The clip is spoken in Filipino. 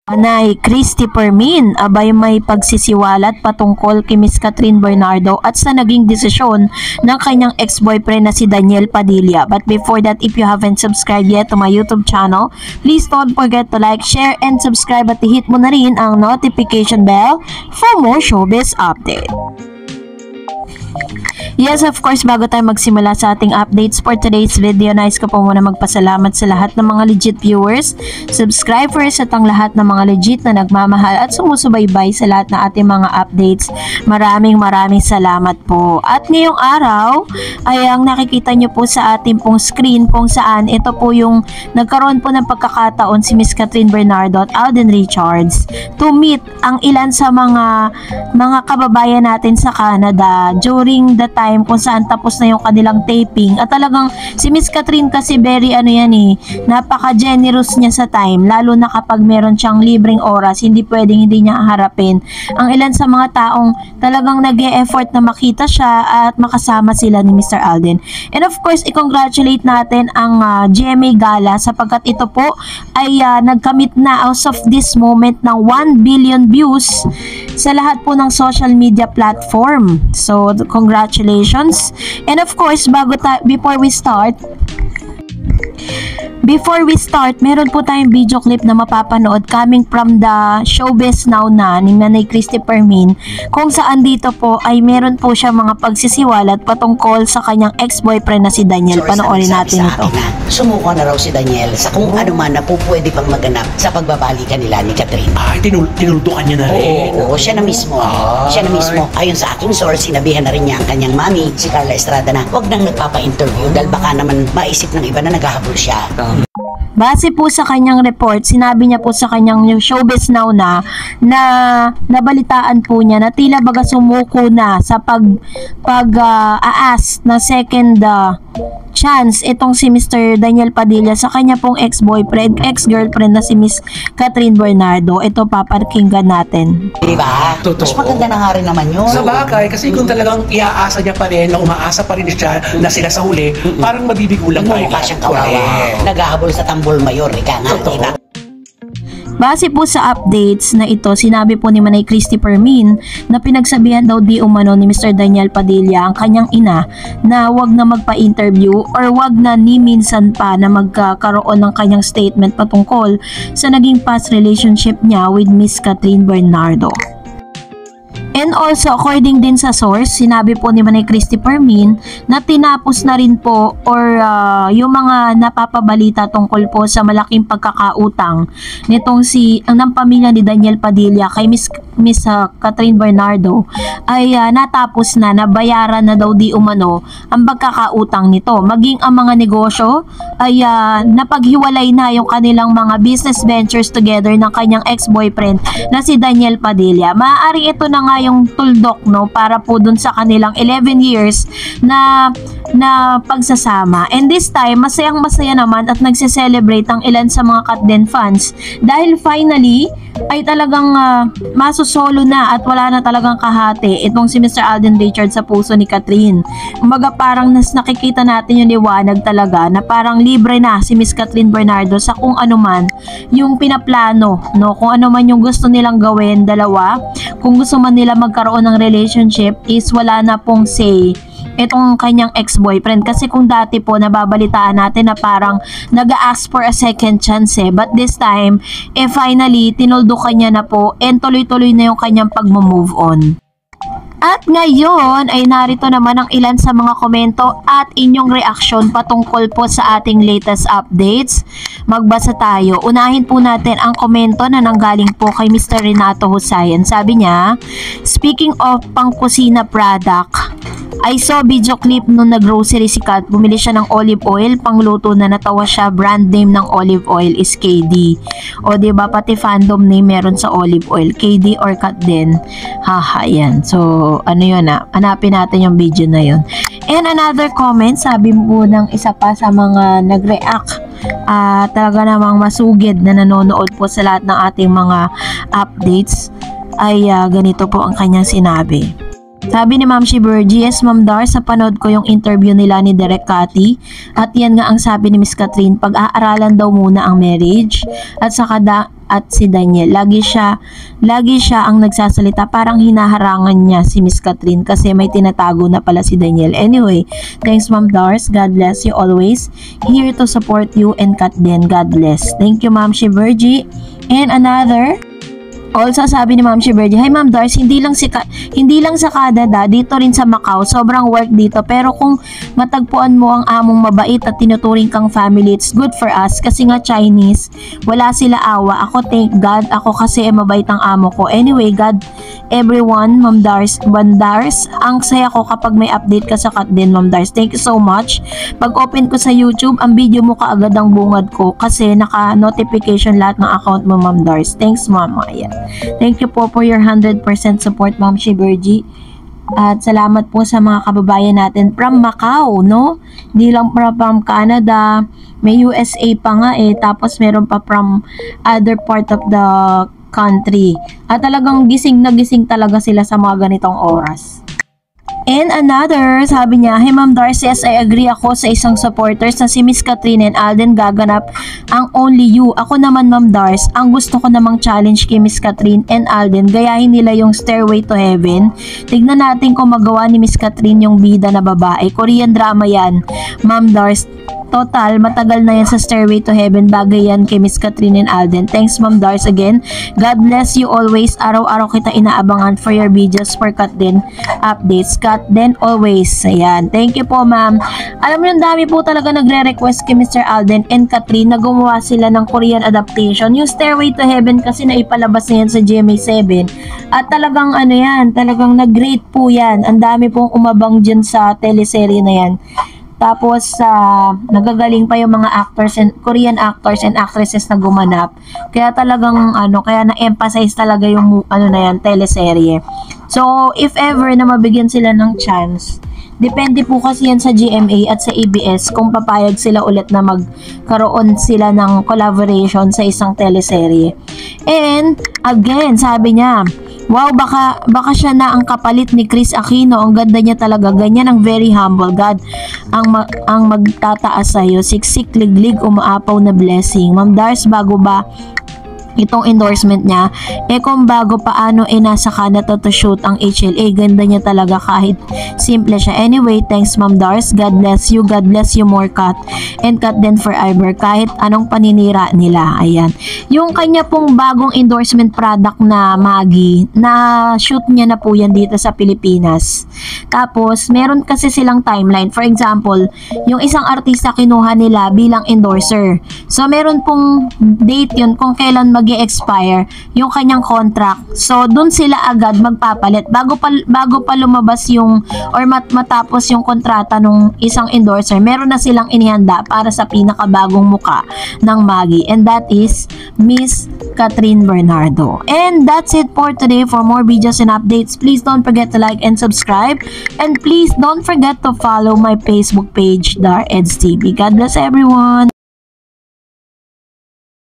Anay Christopher Min, abay may pagsisiwalat patungkol kay Miss Catherine Bernardo at sa naging desisyon ng kanyang ex-boyfriend na si Daniel Padilla. But before that, if you haven't subscribed yet to my YouTube channel, please don't forget to like, share, and subscribe at hit mo na rin ang notification bell for more showbiz update. Yes, of course, bago tayo magsimula sa ating updates for today's video, nais ko po muna magpasalamat sa lahat ng mga legit viewers, subscribers at ang lahat ng mga legit na nagmamahal at sumusubaybay sa lahat ng ating mga updates. Maraming salamat po. At ngayong araw ay ang nakikita nyo po sa ating pong screen kung saan ito po yung nagkaroon po ng pagkakataon si Miss Catherine Bernardo at Alden Richards to meet ang ilan sa mga kababayan natin sa Canada during the time kung saan tapos na yung kanilang taping. At talagang si Miss Catherine kasi very napaka-generous niya sa time, lalo na kapag meron siyang libreng oras, hindi pwedeng hindi niya harapin ang ilan sa mga taong talagang nag-e-effort na makita siya at makasama sila ni Mr. Alden. And of course, i-congratulate natin ang GMA Gala sapagkat ito po ay nagkamit na as of this moment ng 1 billion views sa lahat po ng social media platform. So, congratulations. And of course, before we start, meron po tayong video clip na mapapanood coming from the Showbiz Now na ni Manay Christopher Min, kung saan dito po ay meron po siya mga pagsisiwalat patungkol sa kanyang ex-boyfriend na si Daniel. Panoorin natin ito. Sumuko na raw si Daniel sa kung ano man na po pwede pang maganap sa pagbabalikan nila ni Catherine. Ay, tinuldukan niya na rin. Oo, siya na mismo. Siya na mismo. Ayon sa aking source, sinabihan na rin niya ang kanyang mami, si Carla Estrada, na huwag nang nagpapa-interview dahil baka naman maisip ng iba na naghahabol siya. Base po sa kanyang report, sinabi niya po sa kanyang Showbiz Now na nabalitaan po niya na tila baga sumuko na sa pag-aas na second chance itong si Mr. Daniel Padilla sa kanya pong ex-girlfriend na si Miss Catherine Bernardo. Ito papakinggan natin. Diba? Mas maganda na nga rin naman yun. Sa bagay, kasi kung talagang iaasa niya pa rin, na umaasa pa rin siya na sila sa huli, parang mabibigo lang tayo. Mukha siyang kawawa. Naghahabol sa tambol mayor, ika nga, diba? Base po sa updates na ito, sinabi po ni Manay Christopher Min na pinagsabihan daw di umano ni Mr. Daniel Padilla ang kanyang ina na wag na magpa-interview or wag na ni minsan pa na magkakaroon ng kanyang statement patungkol sa naging past relationship niya with Miss Catherine Bernardo. And also, according din sa source, sinabi po ni Manay Christopher Min na tinapos na rin po or yung mga napapabalita tungkol po sa malaking pagkakautang nitong ng pamilya ni Daniel Padilla kay Miss Catherine Bernardo ay natapos na, nabayaran na daw di umano ang pagkakautang nito. Maging ang mga negosyo ay napaghiwalay na yung kanilang mga business ventures together ng kanyang ex-boyfriend na si Daniel Padilla. Maaaring ito na nga yung tuldok para po dun sa kanilang 11 years na pagsasama. And this time, masayang-masaya naman at nagse-celebrate ang ilan sa mga Katden fans dahil finally ay talagang masusolo na at wala na talagang kahati itong si Mr. Alden Richards sa puso ni Catherine. Umaga parang nakikita natin yung liwanag talaga na parang libre na si Miss Catherine Bernardo sa kung ano man yung pinaplano, kung ano man yung gusto nilang gawin, dalawa. Kung gusto man nila magkaroon ng relationship is wala na pong say itong kanyang ex-boyfriend. Kasi kung dati po nababalitaan natin na parang nag-ask for a second chance but this time finally tinuldukan niya na po and tuloy-tuloy na yung kanyang pag-move on. At ngayon ay narito naman ang ilan sa mga komento at inyong reaksyon patungkol po sa ating latest updates. Magbasa tayo. Unahin po natin ang komento na nanggaling po kay Mr. Renato Husayan. Sabi niya, speaking of pang-kusina product, I saw video clip nung nag-grocery si Kat. Bumili siya ng olive oil, pangluto na, natawa siya. Brand name ng olive oil is KD. O diba, pati fandom name meron sa olive oil. KD or Kat din. Haha, yan. So, ano yun hanapin natin yung video na yun. And another comment, sabi mo ng isa pa sa mga nag-react, talaga namang masugid na nanonood po sa lahat ng ating mga updates, ay ganito po ang kanyang sinabi. Sabi ni Ma'am Shibergy, yes Ma'am Dar, sa panood ko yung interview nila ni Direk Cathy at yan nga ang sabi ni Miss Catherine, pag-aaralan daw muna ang marriage at saka at si Daniel. Lagi siya ang nagsasalita, parang hinaharangan niya si Miss Catherine kasi may tinatago na pala si Daniel. Anyway, thanks Ma'am Dars, God bless you always. Here to support you and Kat din, God bless. Thank you Ma'am Shiberji. And another, also sabi ni Ma'am Shiberji, hi Ma'am Dars, hindi lang sa Canada, dito rin sa Macau, sobrang work dito, pero kung matagpuan mo ang among mabait at tinuturing kang family, it's good for us, kasi nga Chinese, wala sila awa. Ako thank God, ako kasi mabait ang amo ko. Anyway, God, everyone, Ma'am Dars, ang saya ko kapag may update ka sa Kat din, Ma'am Dars. Thank you so much. Pag open ko sa YouTube, ang video mo kaagad ang bungad ko kasi naka-notification lahat ng account mo, Ma'am Dars. Thanks, Ma'am. Ayan. Thank you po for your 100% support, Ma'am Shiberji. At salamat po sa mga kababayan natin from Macau, no? Hindi lang from Canada, may USA pa nga tapos meron pa from other part of the country. At talagang gising na gising talaga sila sa mga ganitong oras. And another, sabi niya, hey Ma'am Dars, yes, I agree ako sa isang supporters na si Miss Catherine and Alden gaganap ang Only You. Ako naman Ma'am Dars, ang gusto ko namang challenge kay Miss Catherine and Alden, gayahin nila yung Stairway to Heaven. Tignan natin kung magawa ni Miss Catherine yung bida na babae. Korean drama yan, Ma'am Dars. Total, matagal na yan sa Stairway to Heaven. Bagay yan kay Miss Catherine and Alden. Thanks Ma'am Dars again. God bless you always. Araw-araw kita inaabangan for your videos for Kat din updates. Kat din always. Ayan. Thank you po Ma'am. Alam mo yung dami po talaga nagre-request kay Mr. Alden and Catherine na gumawa sila ng Korean adaptation. Yung Stairway to Heaven kasi naipalabas na yan sa GMA7. At talagang talagang nag-great po yan. Ang dami pong umabang dyan sa teleserye na yan. Tapos, nagagaling pa yung mga actors and Korean actors and actresses na gumanap. Kaya talagang, kaya na-emphasize talaga yung, na yan, teleserye. So, if ever na mabigyan sila ng chance, depende po kasi yan sa GMA at sa ABS kung papayag sila ulit na magkaroon sila ng collaboration sa isang teleserye. And, again, sabi niya, wow, baka siya na ang kapalit ni Chris Aquino. Ang ganda niya talaga. Ganyan ang very humble. God ang magtataas sa'yo. Siksik, liglig, umaapaw na blessing. Ma'am Dars, bago ba itong endorsement niya, kung bago paano nasa Canada to shoot ang HLA, ganda niya talaga kahit simple siya. Anyway, thanks Ma'am Dars, God bless you more Kat, and Kat din forever, kahit anong paninira nila. Ayan, yung kanya pong bagong endorsement product na Maggi, na shoot niya na po yan dito sa Pilipinas. Tapos, meron kasi silang timeline. For example, yung isang artista kinuha nila bilang endorser. So, meron pong date yun kung kailan mag-expire yung kanyang contract. So, dun sila agad magpapalit. Bago pa lumabas yung, or matapos yung kontrata ng isang endorser, meron na silang inihanda para sa pinakabagong muka ng Maggi. And that is Miss Catherine Bernardo. And that's it for today. For more videos and updates, please don't forget to like and subscribe. And please don't forget to follow my Facebook page, Dar Eds TV. God bless everyone.